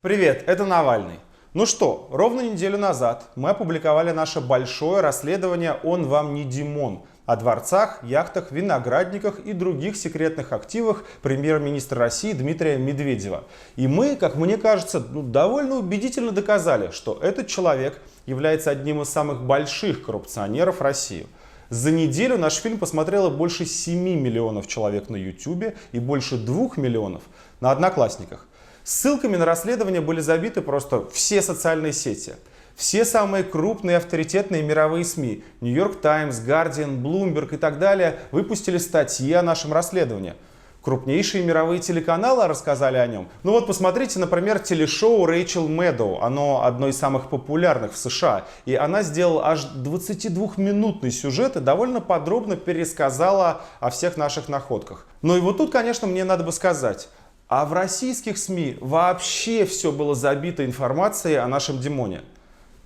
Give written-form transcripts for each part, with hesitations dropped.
Привет, это Навальный. Ну что, ровно неделю назад мы опубликовали наше большое расследование «Он вам не Димон» о дворцах, яхтах, виноградниках и других секретных активах премьер-министра России Дмитрия Медведева. И мы, как мне кажется, довольно убедительно доказали, что этот человек является одним из самых больших коррупционеров России. За неделю наш фильм посмотрело больше 7 миллионов человек на YouTube и больше 2 миллионов на Одноклассниках. Ссылками на расследование были забиты просто все социальные сети. Все самые крупные авторитетные мировые СМИ, New York Times, Guardian, Bloomberg и так далее, выпустили статьи о нашем расследовании. Крупнейшие мировые телеканалы рассказали о нем. Ну вот посмотрите, например, телешоу Рэйчел Мэдоу. Оно одно из самых популярных в США. И она сделала аж 22-минутный сюжет и довольно подробно пересказала о всех наших находках. Ну и вот тут, конечно, мне надо бы сказать. А в российских СМИ вообще все было забито информацией о нашем Димоне.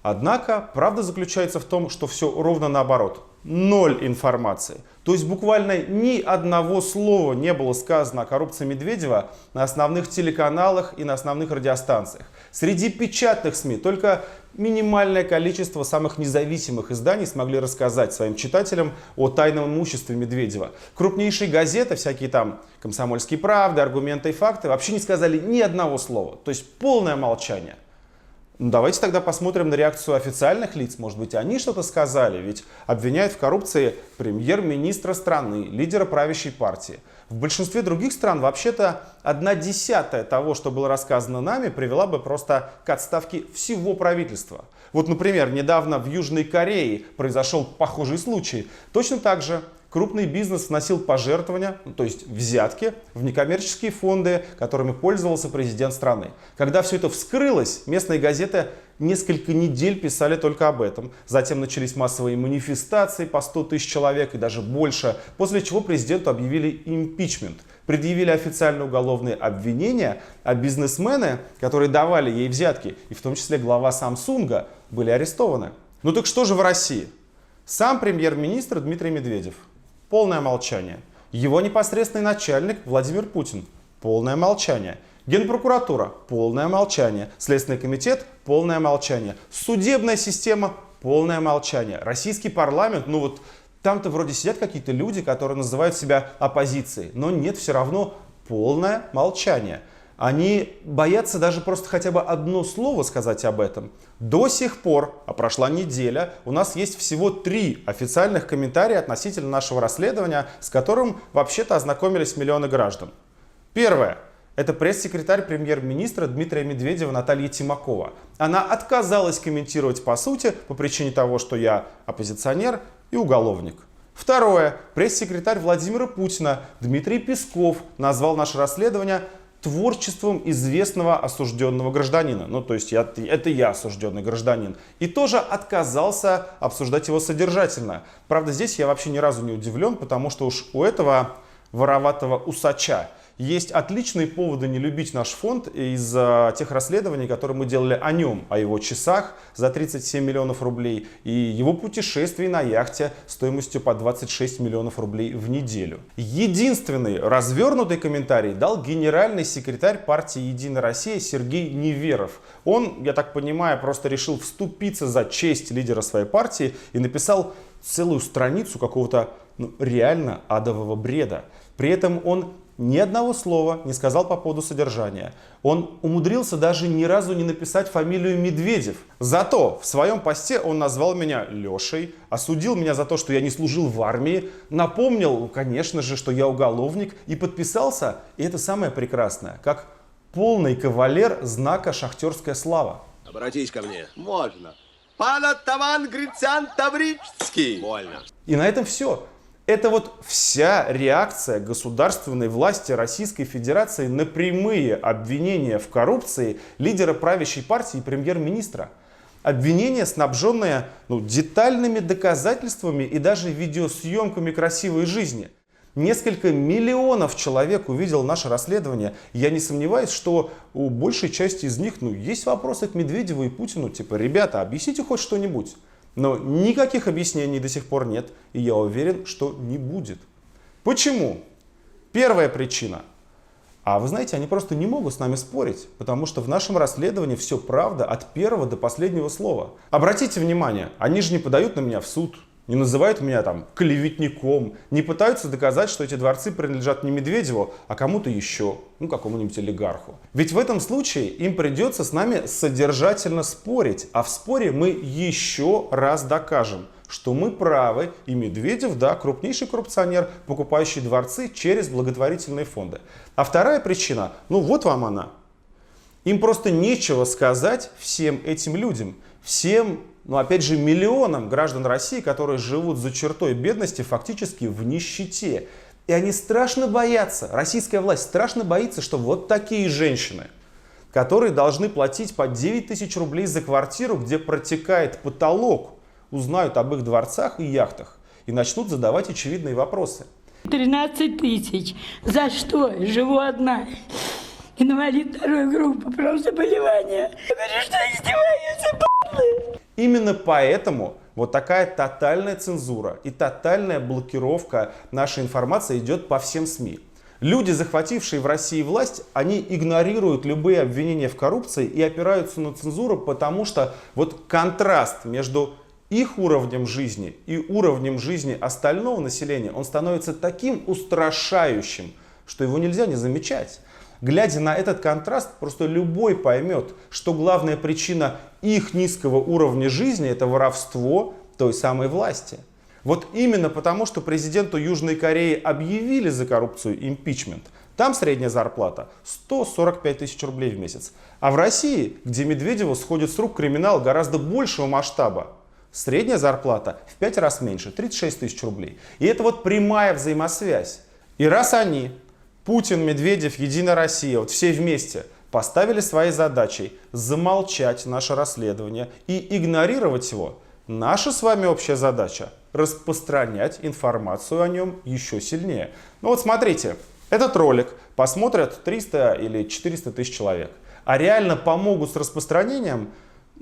Однако правда заключается в том, что все ровно наоборот. Ноль информации. То есть буквально ни одного слова не было сказано о коррупции Медведева на основных телеканалах и на основных радиостанциях. Среди печатных СМИ только минимальное количество самых независимых изданий смогли рассказать своим читателям о тайном имуществе Медведева. Крупнейшие газеты, всякие там «Комсомольские правды», «Аргументы и факты» вообще не сказали ни одного слова. То есть полное молчание. Ну, давайте тогда посмотрим на реакцию официальных лиц. Может быть, они что-то сказали, ведь обвиняют в коррупции премьер-министра страны, лидера правящей партии. В большинстве других стран вообще-то 1/10 того, что было рассказано нами, привела бы просто к отставке всего правительства. Вот, например, недавно в Южной Корее произошел похожий случай. Точно так же крупный бизнес вносил пожертвования, то есть взятки, в некоммерческие фонды, которыми пользовался президент страны. Когда все это вскрылось, местные газеты несколько недель писали только об этом. Затем начались массовые манифестации по 100 тысяч человек и даже больше, после чего президенту объявили импичмент. Предъявили официальные уголовные обвинения, а бизнесмены, которые давали ей взятки, и в том числе глава Samsung, были арестованы. Ну так что же в России? Сам премьер-министр Дмитрий Медведев. Полное молчание. Его непосредственный начальник Владимир Путин. Полное молчание. Генпрокуратура. Полное молчание. Следственный комитет. Полное молчание. Судебная система. Полное молчание. Российский парламент. Ну вот там-то вроде сидят какие-то люди, которые называют себя оппозицией. Но нет, все равно полное молчание. Они боятся даже просто хотя бы одно слово сказать об этом. До сих пор, а прошла неделя, у нас есть всего 3 официальных комментария относительно нашего расследования, с которым вообще-то ознакомились миллионы граждан. Первое. Это пресс-секретарь премьер-министра Дмитрия Медведева Наталья Тимакова. Она отказалась комментировать по сути по причине того, что я оппозиционер и уголовник. Второе. Пресс-секретарь Владимира Путина Дмитрий Песков назвал наше расследование творчеством известного осужденного гражданина. Ну, то есть это я осужденный гражданин. И тоже отказался обсуждать его содержательно. Правда, здесь я вообще ни разу не удивлен, потому что уж у этого вороватого усача есть отличные поводы не любить наш фонд из тех расследований, которые мы делали о нем, о его часах за 37 миллионов рублей и его путешествии на яхте стоимостью по 26 миллионов рублей в неделю. Единственный развернутый комментарий дал генеральный секретарь партии «Единая Россия» Сергей Неверов. Он, я так понимаю, просто решил вступиться за честь лидера своей партии и написал целую страницу какого-то реально адового бреда. При этом он ни одного слова не сказал по поводу содержания. Он умудрился даже ни разу не написать фамилию Медведев. Зато в своем посте он назвал меня Лешей, осудил меня за то, что я не служил в армии, напомнил, конечно же, что я уголовник, и подписался, и это самое прекрасное, как полный кавалер знака «Шахтерская слава». Обратись ко мне. Можно. Пан Оттаман Грицян Таврический. Вольно. И на этом все. Это вот вся реакция государственной власти Российской Федерации на прямые обвинения в коррупции лидера правящей партии и премьер-министра. Обвинения, снабженные детальными доказательствами и даже видеосъемками красивой жизни. Несколько миллионов человек увидел наше расследование. Я не сомневаюсь, что у большей части из них есть вопросы к Медведеву и Путину. Типа, ребята, объясните хоть что-нибудь. Но никаких объяснений до сих пор нет, и я уверен, что не будет. Почему? Первая причина. А вы знаете, они просто не могут с нами спорить, потому что в нашем расследовании все правда от первого до последнего слова. Обратите внимание, они же не подают на меня в суд, не называют меня там клеветником, не пытаются доказать, что эти дворцы принадлежат не Медведеву, а кому-то еще, ну какому-нибудь олигарху. Ведь в этом случае им придется с нами содержательно спорить, а в споре мы еще раз докажем, что мы правы, и Медведев, да, крупнейший коррупционер, покупающий дворцы через благотворительные фонды. А вторая причина, ну вот вам она. Им просто нечего сказать всем этим людям, всем, ну опять же, миллионам граждан России, которые живут за чертой бедности, фактически в нищете. И они страшно боятся, российская власть страшно боится, что вот такие женщины, которые должны платить по 9 тысяч рублей за квартиру, где протекает потолок, узнают об их дворцах и яхтах и начнут задавать очевидные вопросы. 13 тысяч. За что? Живу одна. Инвалид второй группы, профзаболевания. Я говорю, что издеваются, б***ь. Именно поэтому вот такая тотальная цензура и тотальная блокировка нашей информации идет по всем СМИ. Люди, захватившие в России власть, они игнорируют любые обвинения в коррупции и опираются на цензуру, потому что вот контраст между их уровнем жизни и уровнем жизни остального населения, он становится таким устрашающим, что его нельзя не замечать. Глядя на этот контраст, просто любой поймет, что главная причина их низкого уровня жизни – это воровство той самой власти. Вот именно потому, что президенту Южной Кореи объявили за коррупцию импичмент, там средняя зарплата 145 тысяч рублей в месяц. А в России, где Медведеву сходит с рук криминал гораздо большего масштаба, средняя зарплата в 5 раз меньше, 36 тысяч рублей. И это вот прямая взаимосвязь. И раз они, Путин, Медведев, Единая Россия, вот все вместе поставили своей задачей замолчать наше расследование и игнорировать его, наша с вами общая задача – распространять информацию о нем еще сильнее. Ну вот смотрите, этот ролик посмотрят 300 или 400 тысяч человек, а реально помогут с распространением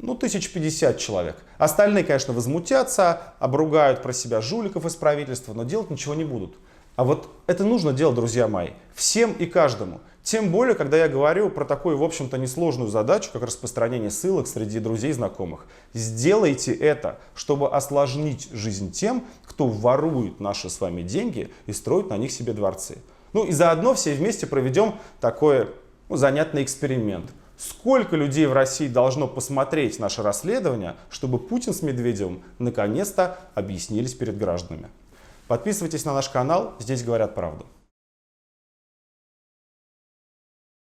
ну, 1050 человек. Остальные, конечно, возмутятся, обругают про себя жуликов из правительства, но делать ничего не будут. А вот это нужно делать, друзья мои, всем и каждому. Тем более, когда я говорю про такую, в общем-то, несложную задачу, как распространение ссылок среди друзей и знакомых. Сделайте это, чтобы осложнить жизнь тем, кто ворует наши с вами деньги и строит на них себе дворцы. Ну и заодно все вместе проведем такой занятный эксперимент. Сколько людей в России должно посмотреть наше расследование, чтобы Путин с Медведевым наконец-то объяснились перед гражданами? Подписывайтесь на наш канал, здесь говорят правду.